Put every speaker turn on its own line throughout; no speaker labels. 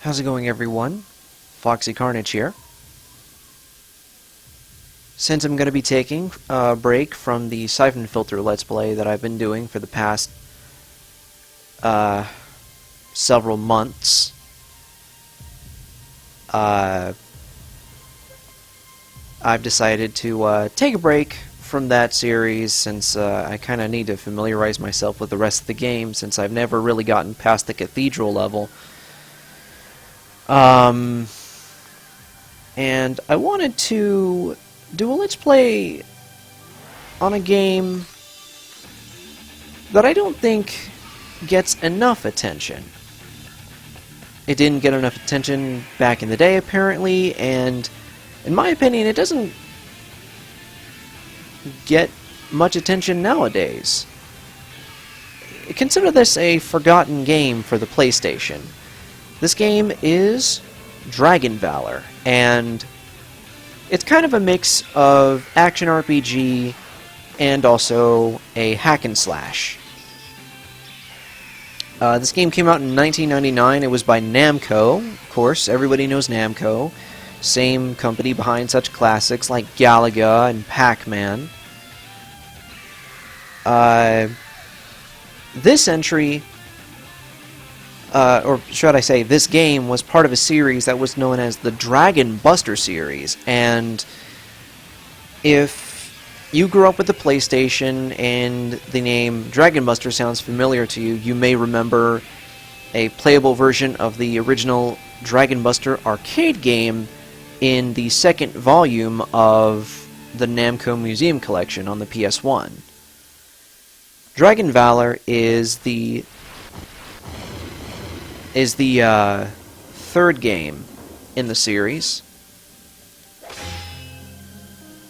How's it going, everyone? Foxy Carnage here. Since I'm going to be taking a break from the Syphon Filter Let's Play that I've been doing for the past several months, I've decided to take a break from that series since I kind of need to familiarize myself with the rest of the game since I've never really gotten past the cathedral level. And I wanted to do a Let's Play on a game that I don't think gets enough attention. It didn't get enough attention back in the day, apparently, and in my opinion, it doesn't get much attention nowadays. Consider this a forgotten game for the PlayStation. This game is Dragon Valor, and it's kind of a mix of action RPG and also a hack and slash. This game came out in 1999. It was by Namco. Of course, everybody knows Namco. Same company behind such classics like Galaga and Pac-Man. This entry, or should I say, this game was part of a series that was known as the Dragon Buster series, and if you grew up with the PlayStation and the name Dragon Buster sounds familiar to you, you may remember a playable version of the original Dragon Buster arcade game in the second volume of the Namco Museum Collection on the PS1. Dragon Valor is the third game in the series,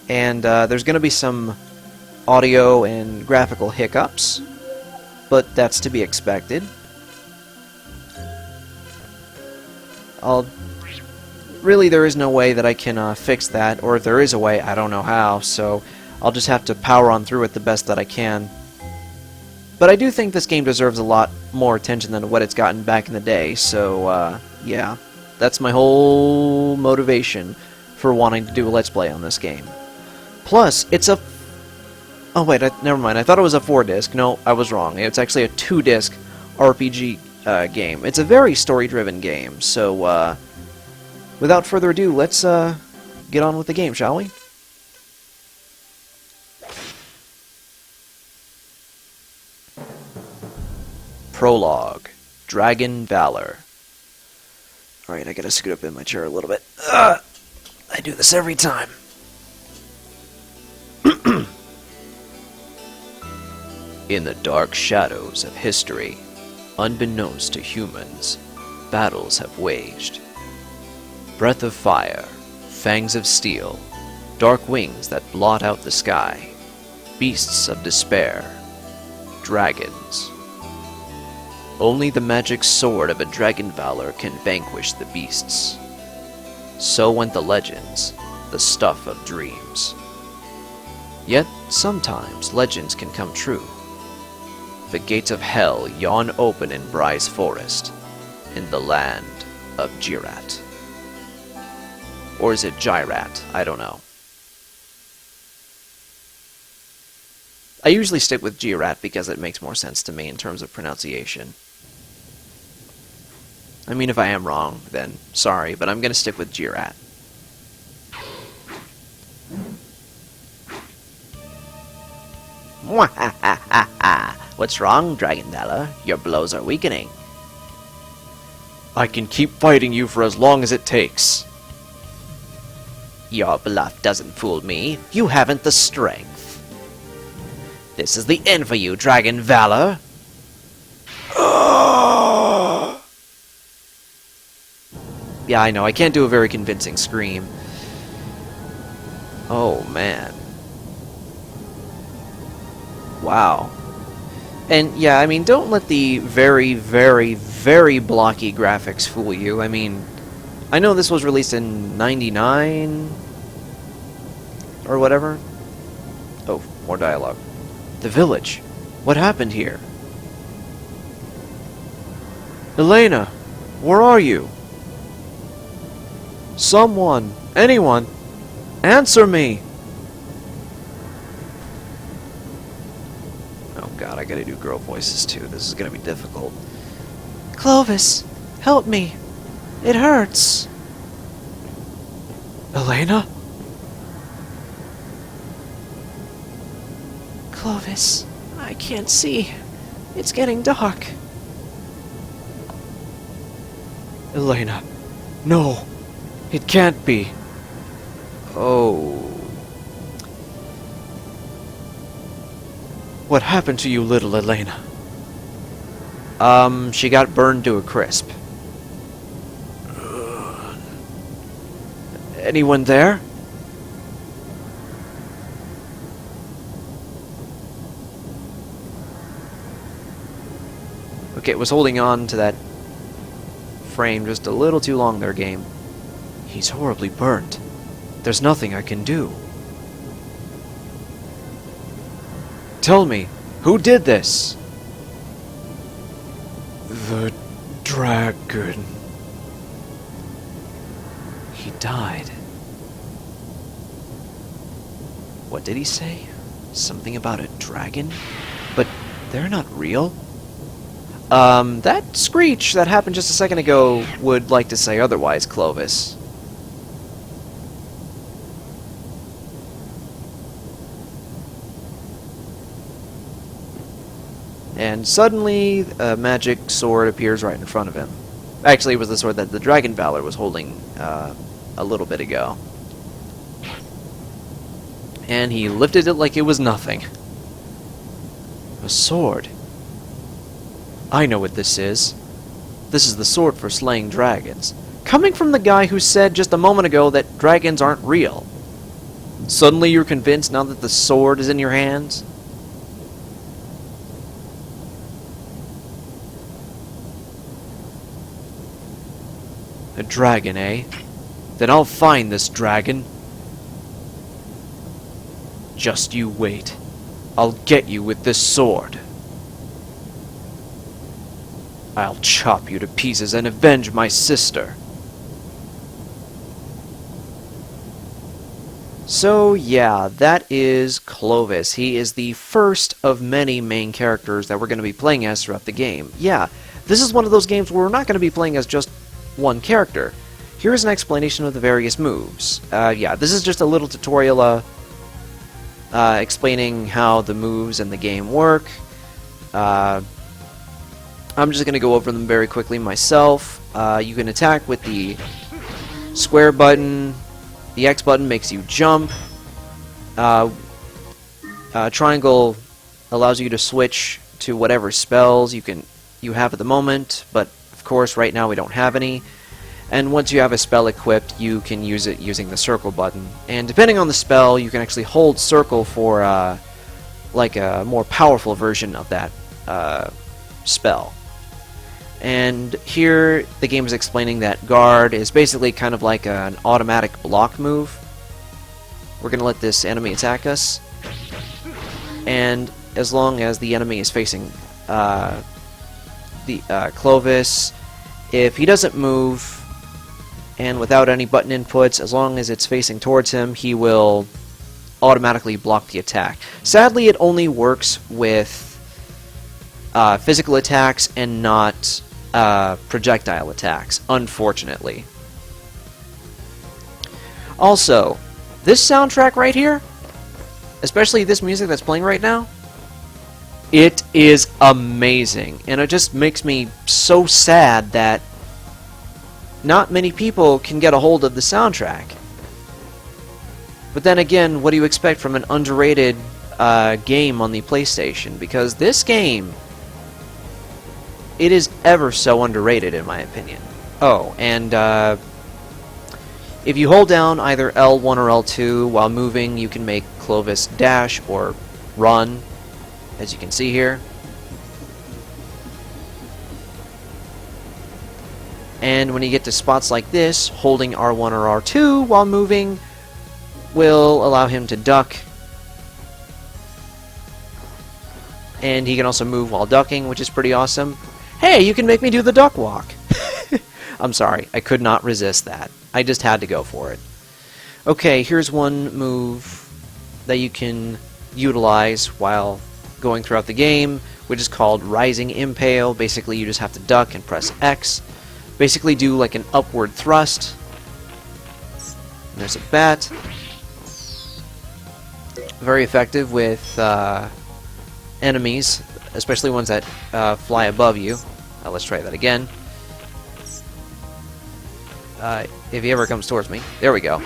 and there's going to be some audio and graphical hiccups, but that's to be expected. Really, there is no way that I can fix that, or if there is a way, I don't know how, so I'll just have to power on through it the best that I can. But I do think this game deserves a lot more attention than what it's gotten back in the day, so, yeah. That's my whole motivation for wanting to do a Let's Play on this game. Plus, it's a... Oh, wait, never mind. I thought it was a 4-disc. No, I was wrong. It's actually a 2-disc RPG game. It's a very story-driven game, so, without further ado, let's get on with the game, shall we? Prologue, Dragon Valor. Alright, I gotta scoot up in my chair a little bit. I do this every time. In the dark shadows of history, unbeknownst to humans, battles have waged. Breath of fire, fangs of steel, dark wings that blot out the sky, beasts of despair, dragons. Only the magic sword of a Dragon Valor can vanquish the beasts. So went the legends, the stuff of dreams. Yet, sometimes legends can come true. The gates of hell yawn open in Bry's Forest, in the land of Jirat. Or is it Jirat? I don't know. I usually stick with Jirat because it makes more sense to me in terms of pronunciation. I mean, if I am wrong, then sorry, but I'm going to stick with Jirat. What's wrong, Dragon Valor? Your blows are weakening. I can keep fighting you for as long as it takes. Your bluff doesn't fool me. You haven't the strength. This is the end for you, Dragon Valor. Yeah, I know, I can't do a very convincing scream. Oh, man. Wow. And, yeah, I mean, don't let the very, very, very blocky graphics fool you. I mean, I know this was released in 99 or whatever. Oh, more dialogue. The village. What happened here? Elena, where are you? Someone! Anyone! Answer me! Oh god, I gotta do girl voices too. This is gonna be difficult. Clovis! Help me! It hurts! Elena? Clovis, I can't see. It's getting dark. Elena. No! It can't be. Oh. What happened to you, little Elena? She got burned to a crisp. Anyone there? Okay, it was holding on to that frame just a little too long there, game. He's horribly burnt. There's nothing I can do. Tell me, who did this? The dragon. He died. What did he say? Something about a dragon? But they're not real. That screech that happened just a second ago would like to say otherwise, Clovis. And suddenly, a magic sword appears right in front of him. Actually, it was the sword that the dragon Valor was holding a little bit ago. And he lifted it like it was nothing. A sword. I know what this is. This is the sword for slaying dragons. Coming from the guy who said just a moment ago that dragons aren't real. Suddenly you're convinced now that the sword is in your hands? A dragon, eh? Then I'll find this dragon. Just you wait. I'll get you with this sword. I'll chop you to pieces and avenge my sister. So yeah, that is Clovis. He is the first of many main characters that we're going to be playing as throughout the game. Yeah, this is one of those games where we're not going to be playing as just one character. Here is an explanation of the various moves. Yeah, this is just a little tutorial explaining how the moves in the game work. I'm just going to go over them very quickly myself. You can attack with the square button. The X button makes you jump. Triangle allows you to switch to whatever spells you have at the moment, but of course right now we don't have any. And once you have a spell equipped, you can use it using the circle button. And depending on the spell, you can actually hold circle for like a more powerful version of that spell. And here the game is explaining that guard is basically kind of like an automatic block move. We're going to let this enemy attack us, and as long as the enemy is facing Clovis, if he doesn't move and without any button inputs, as long as it's facing towards him, he will automatically block the attack. Sadly, it only works with physical attacks and not projectile attacks, unfortunately. Also, this soundtrack right here, especially this music that's playing right now, it is amazing, and it just makes me so sad that not many people can get a hold of the soundtrack. But then again, what do you expect from an underrated game on the PlayStation? Because this game, it is ever so underrated in my opinion. Oh, and if you hold down either L1 or L2 while moving, you can make Clovis dash or run, as you can see here. And when you get to spots like this, holding R1 or R2 while moving will allow him to duck. And he can also move while ducking, which is pretty awesome. Hey, you can make me do the duck walk! I'm sorry, I could not resist that. I just had to go for it. Okay, here's one move that you can utilize while going throughout the game, which is called Rising Impale. Basically, you just have to duck and press X. Basically do like an upward thrust. And there's a bat. Very effective with enemies, especially ones that fly above you. Let's try that again. If he ever comes towards me. There we go.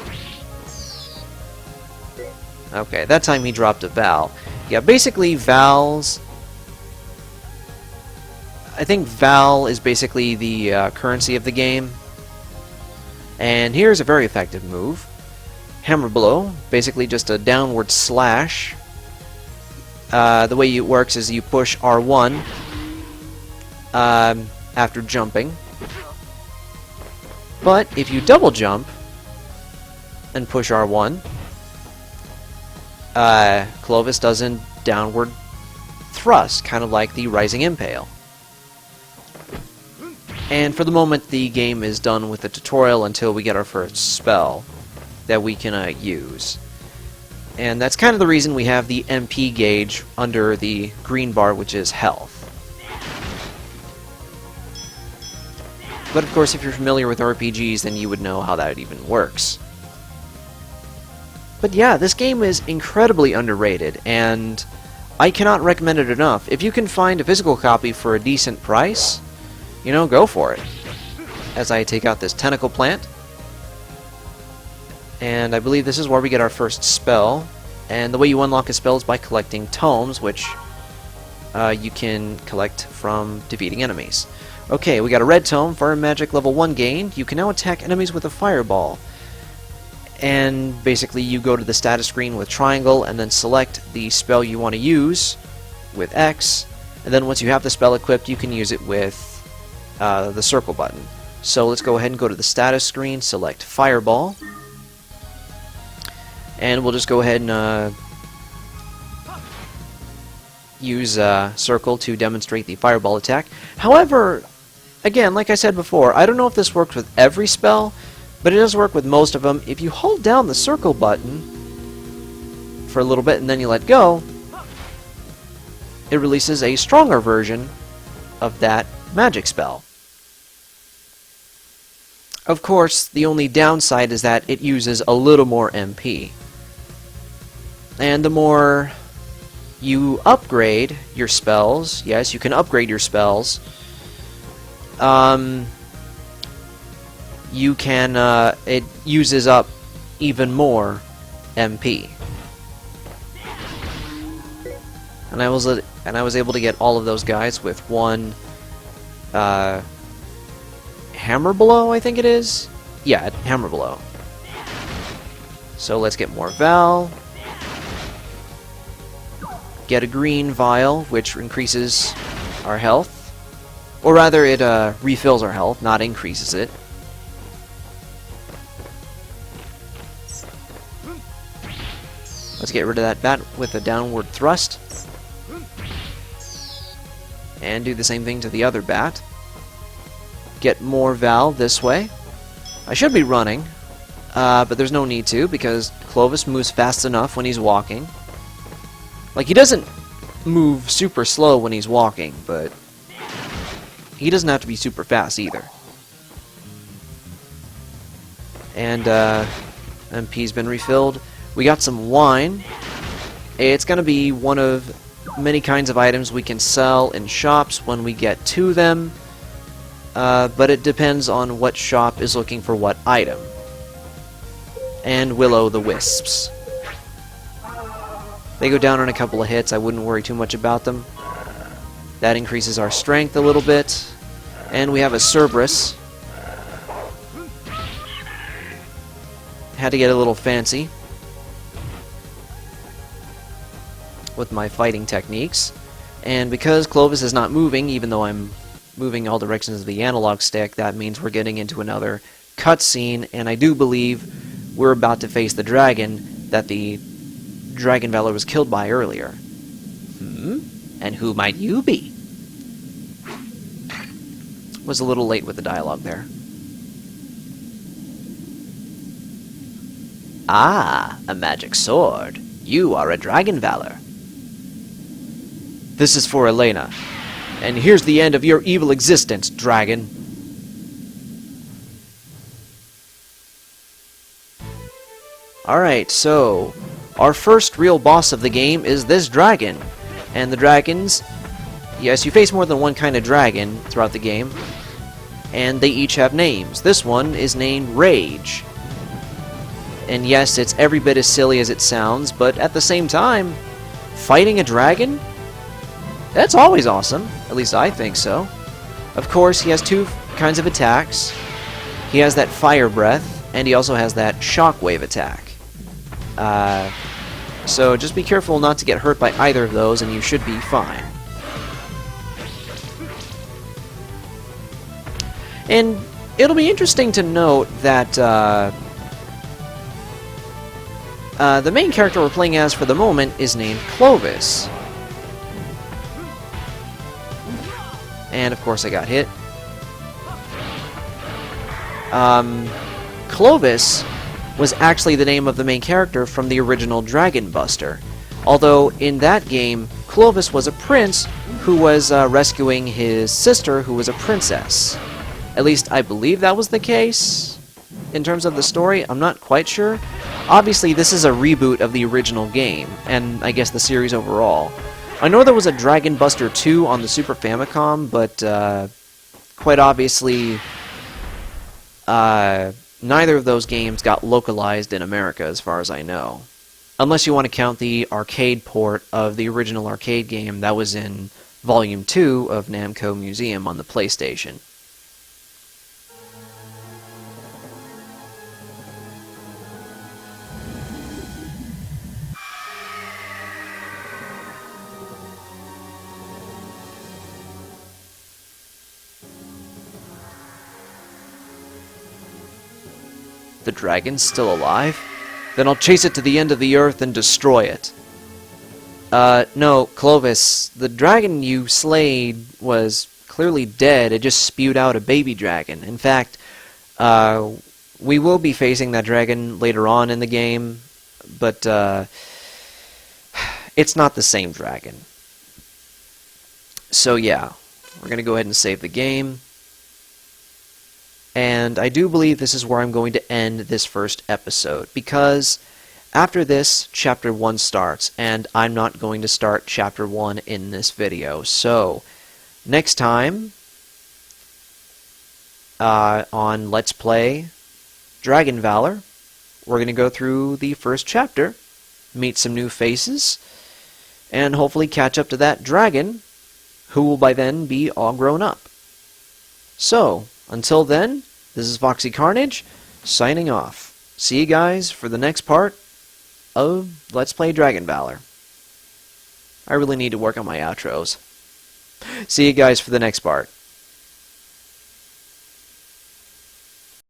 Okay, that time he dropped a vow. Yeah, basically vows... I think Val is basically the currency of the game. And here's a very effective move. Hammer Blow, basically just a downward slash. The way it works is you push R1 after jumping. But if you double jump and push R1, Clovis does a downward thrust, kind of like the Rising Impale. And for the moment, the game is done with the tutorial until we get our first spell that we can use. And that's kind of the reason we have the MP gauge under the green bar, which is health. But of course, if you're familiar with RPGs, then you would know how that even works. But yeah, this game is incredibly underrated, and I cannot recommend it enough. If you can find a physical copy for a decent price, you know, go for it. As I take out this tentacle plant. And I believe this is where we get our first spell. And the way you unlock a spell is by collecting tomes, which you can collect from defeating enemies. Okay, we got a red tome, Fire Magic level 1 gained. You can now attack enemies with a fireball. And basically you go to the status screen with triangle and then select the spell you want to use with X. And then once you have the spell equipped, you can use it with the circle button. So let's go ahead and go to the status screen, select Fireball, and we'll just go ahead and use circle to demonstrate the Fireball attack. However, again, like I said before, I don't know if this works with every spell, but it does work with most of them. If you hold down the circle button for a little bit and then you let go, it releases a stronger version of that magic spell. Of course, the only downside is that it uses a little more MP. And the more you upgrade your spells, yes, you can upgrade your spells, you can, it uses up even more MP. And I was able to get all of those guys with one Hammer Blow, I think it is? Yeah, Hammer Blow. So let's get more Val. Get a green vial, which increases our health. Or rather, it refills our health, not increases it. Let's get rid of that bat with a downward thrust. And do the same thing to the other bat. Get more Val this way. I should be running, but there's no need to because Clovis moves fast enough when he's walking. Like, he doesn't move super slow when he's walking, but he doesn't have to be super fast either. And MP's been refilled. We got some wine. It's going to be one of many kinds of items we can sell in shops when we get to them. But it depends on what shop is looking for what item. And Will-o'-the-wisps. They go down in a couple of hits. I wouldn't worry too much about them. That increases our strength a little bit. And we have a Cerberus. Had to get a little fancy with my fighting techniques. And because Clovis is not moving, even though I'm moving all directions of the analog stick, that means we're getting into another cutscene, and I do believe we're about to face the dragon that the Dragon Valor was killed by earlier. And who might you be? Was a little late with the dialogue there. Ah, a magic sword. You are a dragon, Valor. This is for Elena. And here's the end of your evil existence, dragon. Alright, so our first real boss of the game is this dragon. And the dragons, yes, you face more than one kind of dragon throughout the game. And they each have names. This one is named Rage. And yes, it's every bit as silly as it sounds, but at the same time, fighting a dragon? That's always awesome. At least I think so. Of course, he has two kinds of attacks. He has that fire breath, and he also has that shockwave attack. So just be careful not to get hurt by either of those, and you should be fine. And it'll be interesting to note that the main character we're playing as for the moment is named Clovis. And of course I got hit. Clovis was actually the name of the main character from the original Dragon Buster. Although in that game, Clovis was a prince who was rescuing his sister who was a princess. At least I believe that was the case. In terms of the story, I'm not quite sure. Obviously this is a reboot of the original game, and I guess the series overall. I know there was a Dragon Buster 2 on the Super Famicom, but quite obviously neither of those games got localized in America as far as I know. Unless you want to count the arcade port of the original arcade game that was in Volume 2 of Namco Museum on the PlayStation. The dragon's still alive? Then I'll chase it to the end of the earth and destroy it. No, Clovis, the dragon you slayed was clearly dead. It just spewed out a baby dragon. In fact, we will be facing that dragon later on in the game, but it's not the same dragon. So yeah, we're going to go ahead and save the game. And I do believe this is where I'm going to end this first episode, because after this, Chapter 1 starts, and I'm not going to start Chapter 1 in this video. So, next time, on Let's Play Dragon Valor, we're going to go through the first chapter, meet some new faces, and hopefully catch up to that dragon, who will by then be all grown up. So, until then, this is Foxy Carnage, signing off. See you guys for the next part of Let's Play Dragon Valor. I really need to work on my outros. See you guys for the next part.